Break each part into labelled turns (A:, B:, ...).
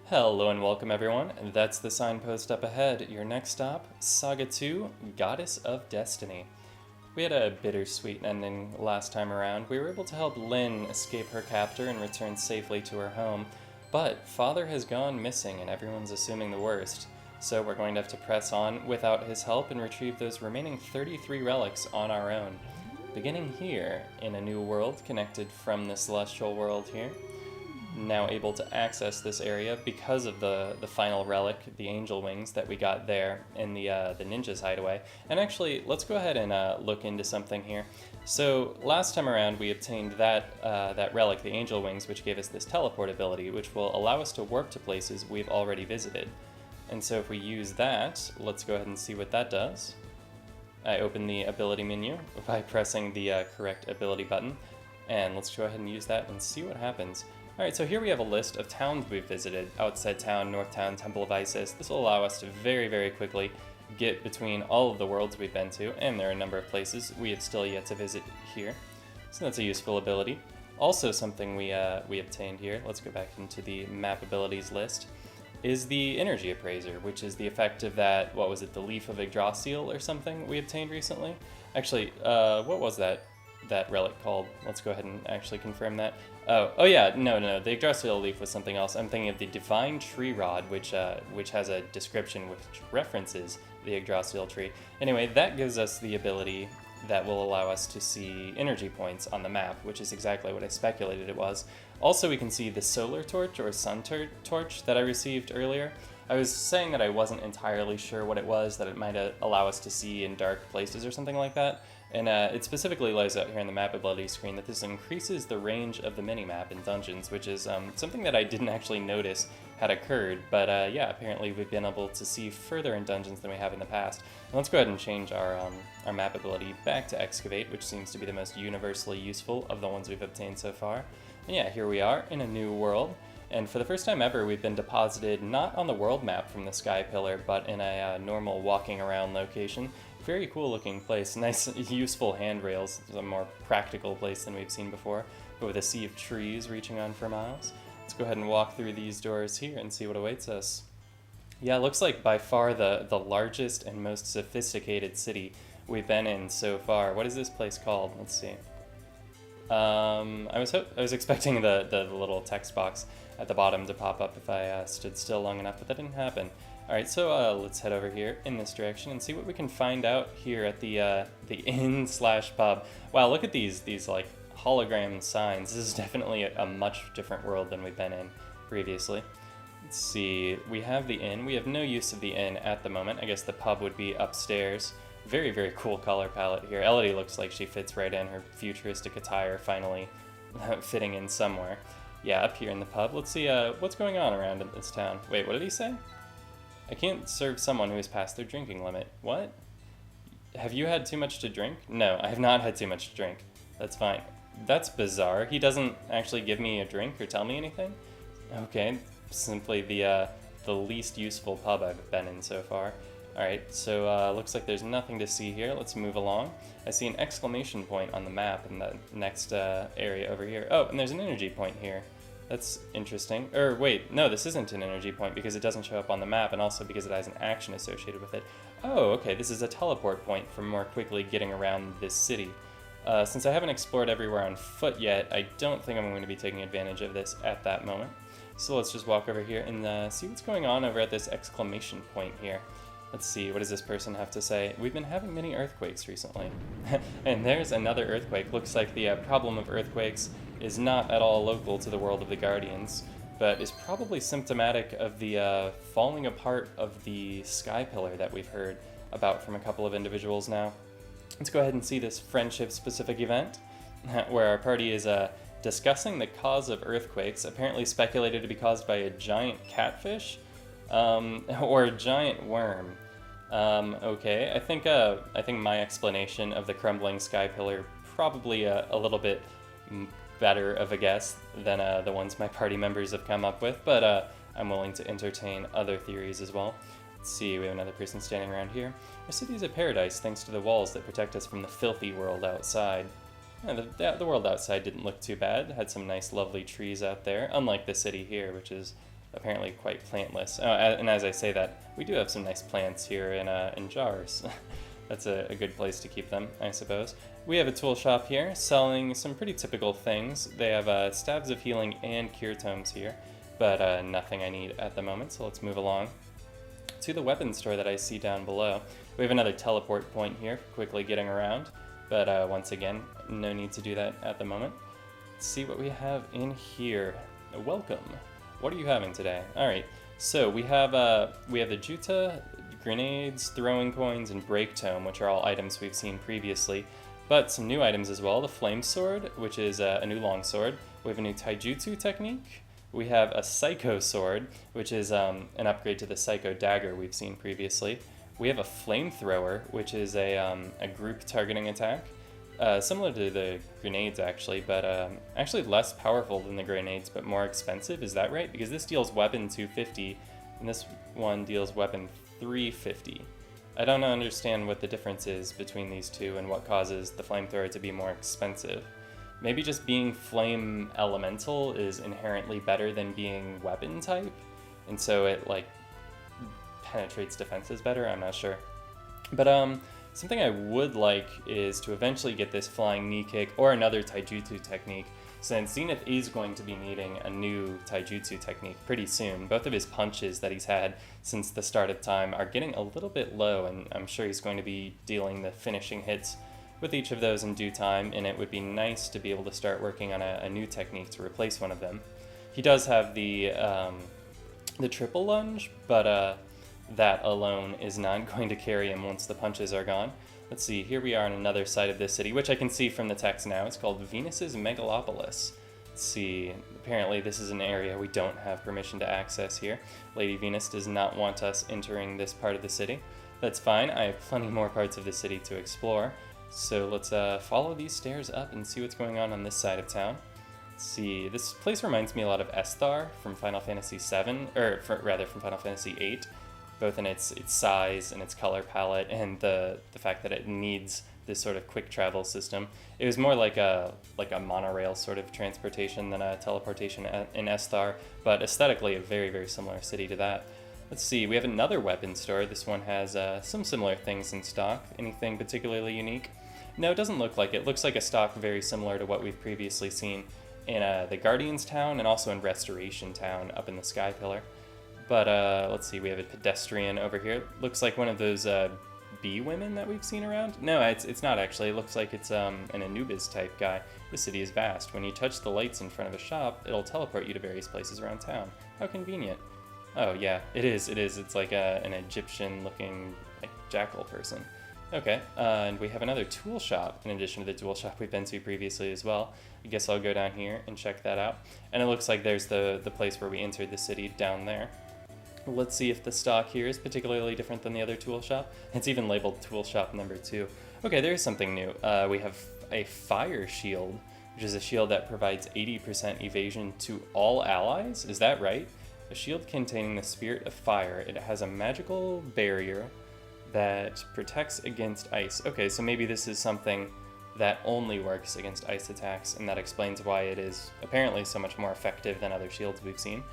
A: Hello and welcome everyone, that's the signpost up ahead. Your next stop, SaGa 2, Goddess of Destiny. We had a bittersweet ending last time around. We were able to help Lynn escape her captor and return safely to her home, but Father has gone missing and everyone's assuming the worst. So we're going to have to press on without his help and retrieve those remaining 33 relics on our own. Beginning here, in a new world connected from the celestial world here. Now able to access this area because of the final relic, the angel wings that we got there in the ninja's hideaway. And actually, let's go ahead and look into something here. So last time around, we obtained that relic, the angel wings, which gave us this teleport ability, which will allow us to warp to places we've already visited. And so if we use that, let's go ahead and see what that does. I open the ability menu by pressing the correct ability button, and let's go ahead and use that and see what happens. Alright, so here we have a list of towns we've visited. Outside Town, North Town, Temple of Isis. This will allow us to very, very quickly get between all of the worlds we've been to, and there are a number of places we have still yet to visit here. So that's a useful ability. Also something we obtained here, let's go back into the map abilities list, is the Energy Appraiser, which is the effect of that, what was it, the Leaf of Yggdrasil or something we obtained recently? Actually, what was that relic called? Let's go ahead and actually confirm that. Oh yeah, no, the Yggdrasil leaf was something else. I'm thinking of the Divine Tree Rod, which has a description which references the Yggdrasil tree. Anyway, that gives us the ability that will allow us to see energy points on the map, which is exactly what I speculated it was. Also, we can see the solar torch or sun torch that I received earlier. I was saying that I wasn't entirely sure what it was, that it might allow us to see in dark places or something like that. And it specifically lays out here in the map ability screen that this increases the range of the minimap in dungeons, which is something that I didn't actually notice had occurred. But yeah, apparently we've been able to see further in dungeons than we have in the past. And let's go ahead and change our map ability back to Excavate, which seems to be the most universally useful of the ones we've obtained so far. And yeah, here we are in a new world. And for the first time ever, we've been deposited not on the world map from the Sky Pillar, but in a normal walking around location. Very cool looking place, nice useful handrails. It's a more practical place than we've seen before, but with a sea of trees reaching on for miles. Let's go ahead and walk through these doors here and see what awaits us. Yeah, it looks like by far the largest and most sophisticated city we've been in so far. What is this place called? Let's see. I was expecting the little text box at the bottom to pop up if I stood still long enough, but that didn't happen. Alright, so let's head over here in this direction and see what we can find out here at the inn/pub. Wow, look at these like hologram signs. This is definitely a much different world than we've been in previously. Let's see, we have the inn. We have no use of the inn at the moment. I guess the pub would be upstairs. Very, very cool color palette here. Elodie looks like she fits right in, her futuristic attire finally fitting in somewhere. Yeah, up here in the pub. Let's see what's going on around in this town. Wait, what did he say? I can't serve someone who has passed their drinking limit. What? Have you had too much to drink? No, I have not had too much to drink. That's fine. That's bizarre. He doesn't actually give me a drink or tell me anything? Okay, simply the least useful pub I've been in so far. Alright, so looks like there's nothing to see here. Let's move along. I see an exclamation point on the map in the next area over here. Oh, and there's an energy point here. That's interesting. Or wait, no, this isn't an energy point because it doesn't show up on the map and also because it has an action associated with it. Oh, okay, this is a teleport point for more quickly getting around this city. Since I haven't explored everywhere on foot yet, I don't think I'm going to be taking advantage of this at that moment. So let's just walk over here and see what's going on over at this exclamation point here. Let's see, what does this person have to say? We've been having many earthquakes recently. And there's another earthquake. Looks like the problem of earthquakes is not at all local to the world of the Guardians, but is probably symptomatic of the falling apart of the Sky Pillar that we've heard about from a couple of individuals now. Let's go ahead and see this friendship-specific event, where our party is discussing the cause of earthquakes, apparently speculated to be caused by a giant catfish, or a giant worm. Okay, I think my explanation of the crumbling Sky Pillar probably a little bit better of a guess than the ones my party members have come up with, but I'm willing to entertain other theories as well. Let's see, we have another person standing around here. Our city is a paradise thanks to the walls that protect us from the filthy world outside. Yeah, the world outside didn't look too bad. Had some nice lovely trees out there, unlike the city here, which is apparently quite plantless. Oh, and as I say that, we do have some nice plants here in jars. That's a good place to keep them, I suppose. We have a tool shop here selling some pretty typical things. They have stabs of healing and cure tomes here, but nothing I need at the moment, so let's move along to the weapons store that I see down below. We have another teleport point here for quickly getting around, but once again, no need to do that at the moment. Let's see what we have in here. Welcome. What are you having today? All right, so we have the Juta, grenades, throwing coins, and break tome, which are all items we've seen previously, but some new items as well. The flame sword, which is a new long sword. We have a new taijutsu technique. We have a psycho sword, which is an upgrade to the psycho dagger we've seen previously. We have a flamethrower, which is a group targeting attack. Similar to the grenades, actually, but actually less powerful than the grenades, but more expensive. Is that right? Because this deals weapon 250, and this one deals weapon 350. I don't understand what the difference is between these two and what causes the flamethrower to be more expensive. Maybe just being flame elemental is inherently better than being weapon type, and so it like penetrates defenses better. I'm not sure. But something I would like is to eventually get this flying knee kick or another taijutsu technique, since Zenith is going to be needing a new taijutsu technique pretty soon. Both of his punches that he's had since the start of time are getting a little bit low, and I'm sure he's going to be dealing the finishing hits with each of those in due time, and it would be nice to be able to start working on a new technique to replace one of them. He does have the triple lunge, but that alone is not going to carry him once the punches are gone. Let's see, here we are on another side of this city, which I can see from the text now. It's called Venus's Megalopolis. Let's see, apparently this is an area we don't have permission to access here. Lady Venus does not want us entering this part of the city. That's fine, I have plenty more parts of the city to explore. So let's follow these stairs up and see what's going on this side of town. Let's see, this place reminds me a lot of Esthar from Final Fantasy VII, or rather from Final Fantasy VIII. Both in its size and its color palette, and the fact that it needs this sort of quick travel system. It was more like a monorail sort of transportation than a teleportation in Esthar, but aesthetically a very, very similar city to that. Let's see, we have another weapon store. This one has some similar things in stock. Anything particularly unique? No, it doesn't look like it. It looks like a stock very similar to what we've previously seen in the Guardians Town and also in Restoration Town up in the Sky Pillar. But let's see, we have a pedestrian over here. Looks like one of those bee women that we've seen around. No, it's not actually. It looks like it's an Anubis type guy. The city is vast. When you touch the lights in front of a shop, it'll teleport you to various places around town. How convenient. Oh yeah, it is. It's like an Egyptian looking like jackal person. Okay, and we have another tool shop in addition to the tool shop we've been to previously as well. I guess I'll go down here and check that out. And it looks like there's the place where we entered the city down there. Let's see if the stock here is particularly different than the other tool shop. It's even labeled tool shop number 2. Okay, there is something new. We have a fire shield, which is a shield that provides 80% evasion to all allies. Is that right? A shield containing the spirit of fire. It has a magical barrier that protects against ice. Okay, so maybe this is something that only works against ice attacks, and that explains why it is apparently so much more effective than other shields we've seen.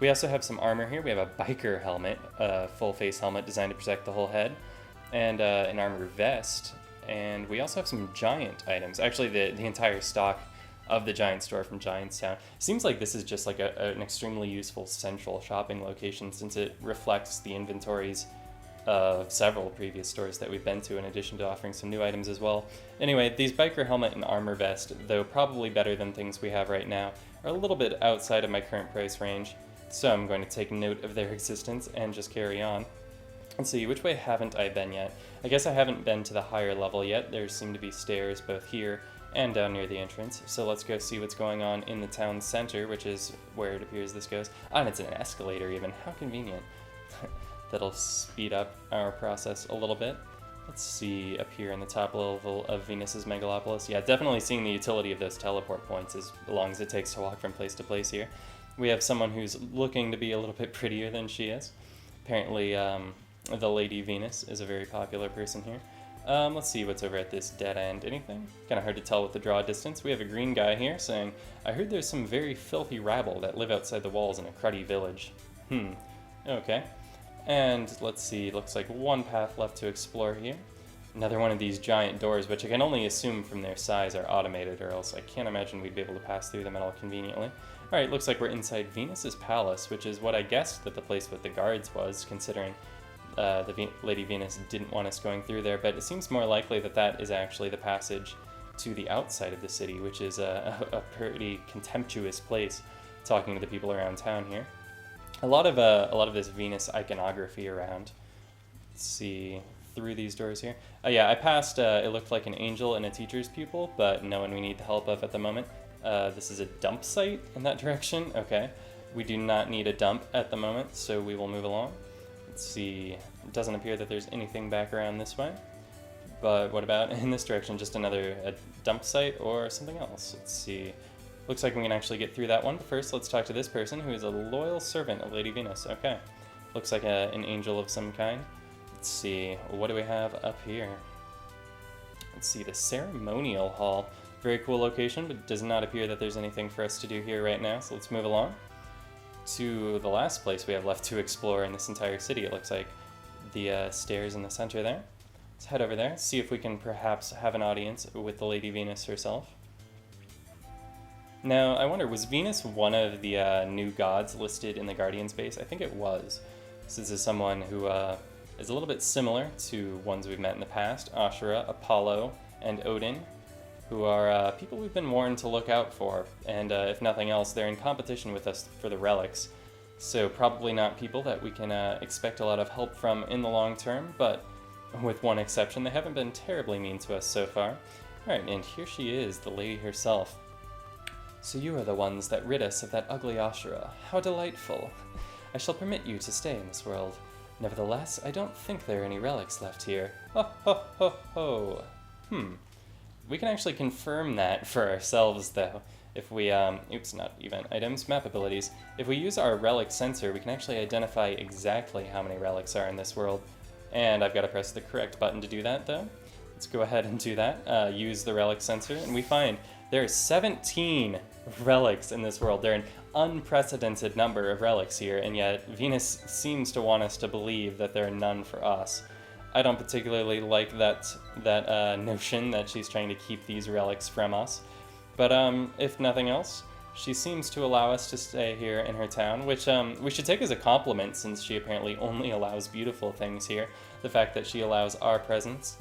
A: We also have some armor here. We have a biker helmet, a full face helmet designed to protect the whole head, and an armor vest. And we also have some giant items. Actually, the entire stock of the giant store from Giantstown. Seems like this is just like an extremely useful central shopping location, since it reflects the inventories of several previous stores that we've been to, in addition to offering some new items as well. Anyway, these biker helmet and armor vest, though probably better than things we have right now, are a little bit outside of my current price range. So I'm going to take note of their existence and just carry on. Let's see, which way haven't I been yet? I guess I haven't been to the higher level yet. There seem to be stairs both here and down near the entrance. So let's go see what's going on in the town center, which is where it appears this goes. Ah, and it's an escalator even. How convenient. That'll speed up our process a little bit. Let's see up here in the top level of Venus's Megalopolis. Yeah, definitely seeing the utility of those teleport points as long as it takes to walk from place to place here. We have someone who's looking to be a little bit prettier than she is. Apparently, the Lady Venus is a very popular person here. Let's see what's over at this dead end. Anything? Kind of hard to tell with the draw distance. We have a green guy here saying, I heard there's some very filthy rabble that live outside the walls in a cruddy village. Okay. And let's see, looks like one path left to explore here. Another one of these giant doors, which I can only assume from their size are automated, or else I can't imagine we'd be able to pass through them at all conveniently. Alright, looks like we're inside Venus's palace, which is what I guessed that the place with the guards was, considering Lady Venus didn't want us going through there, but it seems more likely that that is actually the passage to the outside of the city, which is a pretty contemptuous place, talking to the people around town here. A lot of this Venus iconography around. Let's see, through these doors here. Yeah, I passed, it looked like an angel and a teacher's pupil, but no one we need the help of at the moment. This is a dump site in that direction. Okay, we do not need a dump at the moment, so we will move along. Let's see, it doesn't appear that there's anything back around this way. But what about in this direction? Just another dump site or something else? Let's see. Looks like we can actually get through that one. But first, let's talk to this person who is a loyal servant of Lady Venus. Okay. Looks like an angel of some kind. Let's see. What do we have up here? Let's see. The ceremonial hall. Very cool location, but it does not appear that there's anything for us to do here right now. So let's move along to the last place we have left to explore in this entire city. It looks like the stairs in the center there. Let's head over there, see if we can perhaps have an audience with the Lady Venus herself. Now, I wonder, was Venus one of the new gods listed in the Guardian's base? I think it was. This is someone who is a little bit similar to ones we've met in the past, Ashura, Apollo, and Odin, who are people we've been warned to look out for, and if nothing else, they're in competition with us for the relics. So probably not people that we can expect a lot of help from in the long term, but with one exception, they haven't been terribly mean to us so far. Alright, and here she is, the lady herself. So you are the ones that rid us of that ugly Ashura. How delightful. I shall permit you to stay in this world. Nevertheless, I don't think there are any relics left here. Ho ho ho ho. We can actually confirm that for ourselves, though. If we, oops, not event items, map abilities. If we use our relic sensor, we can actually identify exactly how many relics are in this world. And I've got to press the correct button to do that, though. Let's go ahead and do that. Use the relic sensor, and we find there are 17 relics in this world. There are an unprecedented number of relics here, and yet Venus seems to want us to believe that there are none for us. I don't particularly like that notion that she's trying to keep these relics from us. But if nothing else, she seems to allow us to stay here in her town, which we should take as a compliment since she apparently only allows beautiful things here. The fact that she allows our presence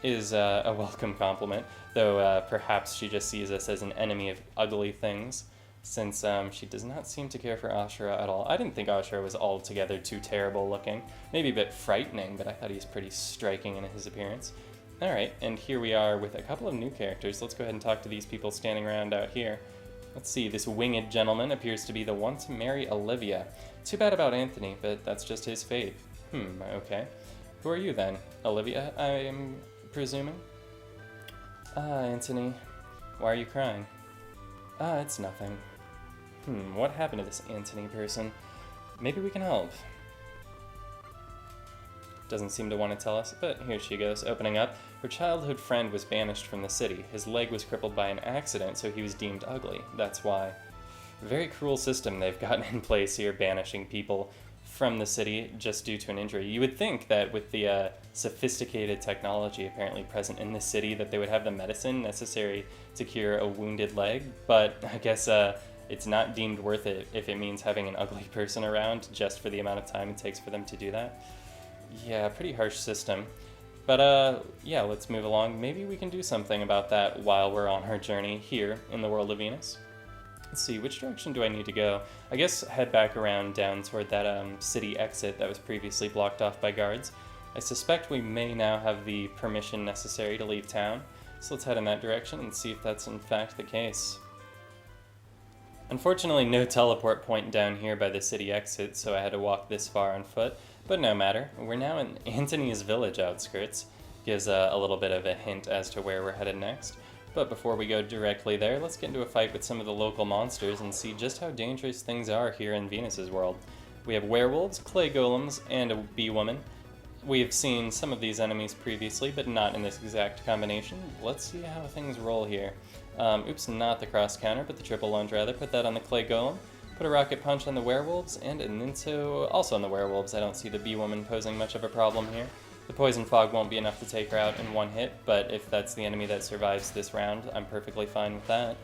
A: is a welcome compliment, though perhaps she just sees us as an enemy of ugly things, since she does not seem to care for Ashura at all. I didn't think Ashura was altogether too terrible looking. Maybe a bit frightening, but I thought he's pretty striking in his appearance. Alright, and here we are with a couple of new characters. Let's go ahead and talk to these people standing around out here. Let's see, this winged gentleman appears to be the one to marry Olivia. Too bad about Anthony, but that's just his fate. Okay. Who are you then? Olivia, I am presuming? Anthony. Why are you crying? It's nothing. What happened to this Anthony person? Maybe we can help. Doesn't seem to want to tell us, but here she goes, opening up. Her childhood friend was banished from the city. His leg was crippled by an accident, so he was deemed ugly. That's why. Very cruel system they've gotten in place here, banishing people from the city just due to an injury. You would think that with the sophisticated technology apparently present in the city that they would have the medicine necessary to cure a wounded leg, but I guess it's not deemed worth it if it means having an ugly person around just for the amount of time it takes for them to do that. Yeah, pretty harsh system. But yeah, let's move along. Maybe we can do something about that while we're on our journey here in the world of Venus. Let's see, which direction do I need to go? I guess head back around down toward that city exit that was previously blocked off by guards. I suspect we may now have the permission necessary to leave town, so let's head in that direction and see if that's in fact the case. Unfortunately, no teleport point down here by the city exit, so I had to walk this far on foot, but no matter. We're now in Antony's village outskirts. Gives a little bit of a hint as to where we're headed next. But before we go directly there, let's get into a fight with some of the local monsters and see just how dangerous things are here in Venus's world. We have werewolves, clay golems, and a bee woman. We've seen some of these enemies previously, but not in this exact combination. Let's see how things roll here. Oops, not the cross counter, but the triple lunge rather. Put that on the clay golem. Put a rocket punch on the werewolves, and a Ninto also on the werewolves. I don't see the bee woman posing much of a problem here. The poison fog won't be enough to take her out in one hit, but if that's the enemy that survives this round, I'm perfectly fine with that.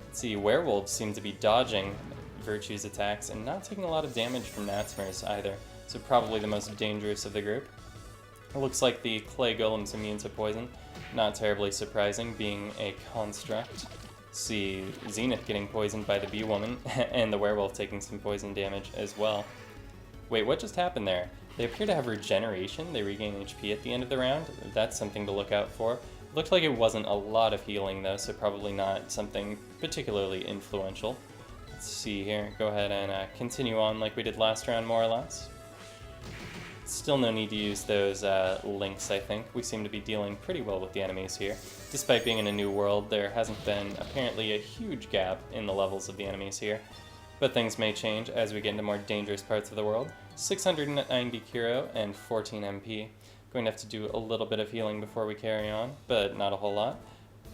A: Let's see, werewolves seem to be dodging Virtue's attacks and not taking a lot of damage from Natsmer's either, so probably the most dangerous of the group. It looks like the clay golem's immune to poison, not terribly surprising, being a construct. See Zenith getting poisoned by the bee woman, and the werewolf taking some poison damage as well. Wait, what just happened there? They appear to have regeneration. They regain HP at the end of the round. That's something to look out for. Looked like it wasn't a lot of healing though, so probably not something particularly influential. Let's see here. Go ahead and continue on like we did last round, more or less. Still no need to use those links, I think. We seem to be dealing pretty well with the enemies here. Despite being in a new world, there hasn't been apparently a huge gap in the levels of the enemies here. But things may change as we get into more dangerous parts of the world. 690 Kiro and 14 MP. Going to have to do a little bit of healing before we carry on, but not a whole lot.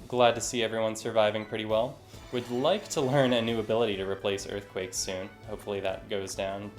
A: Glad to see everyone surviving pretty well. Would like to learn a new ability to replace Earthquake soon. Hopefully that goes down.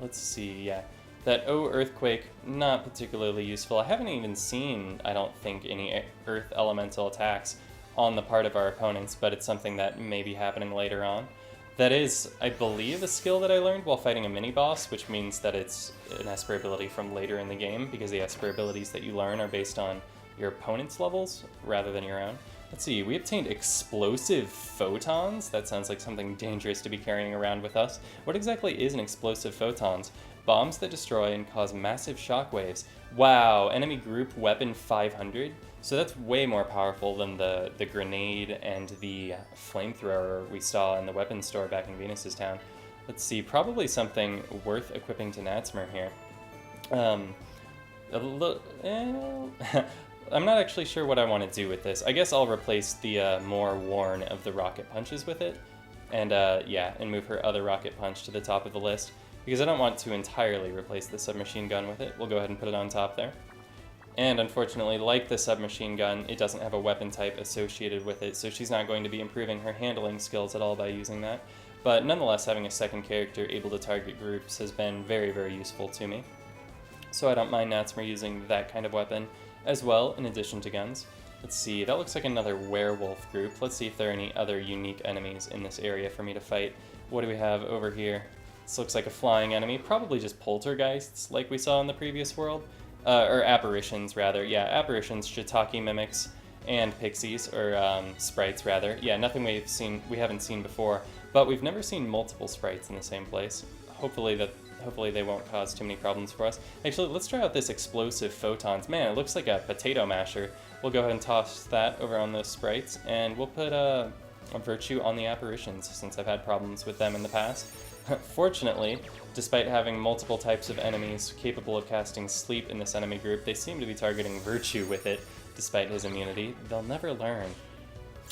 A: Let's see, yeah. That Earthquake, not particularly useful. I haven't even seen, I don't think, any Earth Elemental attacks on the part of our opponents, but it's something that may be happening later on. That is, I believe, a skill that I learned while fighting a mini-boss, which means that it's an Esper ability from later in the game, because the Esper abilities that you learn are based on your opponent's levels rather than your own. Let's see, we obtained explosive photons. That sounds like something dangerous to be carrying around with us. What exactly is an explosive photons? Bombs that destroy and cause massive shockwaves. Wow, enemy group weapon 500? So that's way more powerful than the grenade and the flamethrower we saw in the weapons store back in Venus's town. Let's see, probably something worth equipping to Natsmer here. I'm not actually sure what I want to do with this. I guess I'll replace the more worn of the rocket punches with it. And yeah, and move her other rocket punch to the top of the list. Because I don't want to entirely replace the submachine gun with it. We'll go ahead and put it on top there. And unfortunately, like the submachine gun, it doesn't have a weapon type associated with it, so she's not going to be improving her handling skills at all by using that. But nonetheless, having a second character able to target groups has been very, very useful to me. So I don't mind Natsmer using that kind of weapon as well, in addition to guns. Let's see, that looks like another werewolf group. Let's see if there are any other unique enemies in this area for me to fight. What do we have over here? This looks like a flying enemy, probably just poltergeists like we saw in the previous world. Or apparitions, rather. Yeah, apparitions, shiitake mimics, and pixies, or sprites, rather. Yeah, nothing we haven't seen before, but we've never seen multiple sprites in the same place. Hopefully they won't cause too many problems for us. Actually, let's try out this explosive photons. Man, it looks like a potato masher. We'll go ahead and toss that over on those sprites, and we'll put a Virtue on the apparitions, since I've had problems with them in the past. Fortunately, despite having multiple types of enemies capable of casting sleep in this enemy group, they seem to be targeting Virtue with it, despite his immunity. They'll never learn.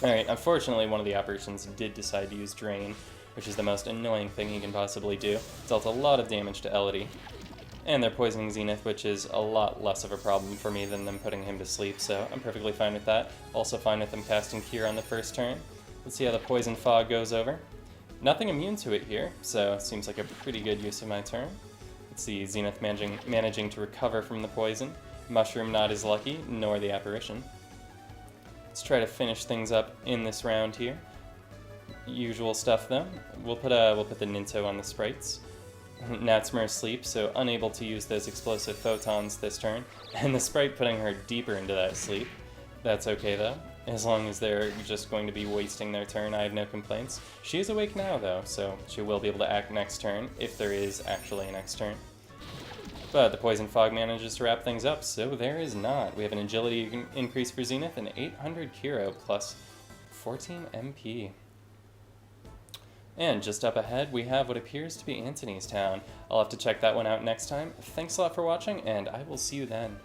A: Alright, unfortunately one of the apparitions did decide to use Drain, which is the most annoying thing he can possibly do. Dealt a lot of damage to Elodie. And they're poisoning Zenith, which is a lot less of a problem for me than them putting him to sleep, so I'm perfectly fine with that. Also fine with them casting Cure on the first turn. Let's see how the Poison Fog goes over. Nothing immune to it here, so it seems like a pretty good use of my turn. Let's see, Zenith managing to recover from the poison. Mushroom not as lucky, nor the apparition. Let's try to finish things up in this round here. Usual stuff though. We'll put the Ninto on the sprites. Natsmer asleep, so unable to use those explosive photons this turn. And the sprite putting her deeper into that sleep. That's okay though. As long as they're just going to be wasting their turn, I have no complaints. She is awake now, though, so she will be able to act next turn, if there is actually a next turn. But the Poison Fog manages to wrap things up, so there is not. We have an agility increase for Zenith and 800 Kiro plus 14 MP. And just up ahead, we have what appears to be Antony's town. I'll have to check that one out next time. Thanks a lot for watching, and I will see you then.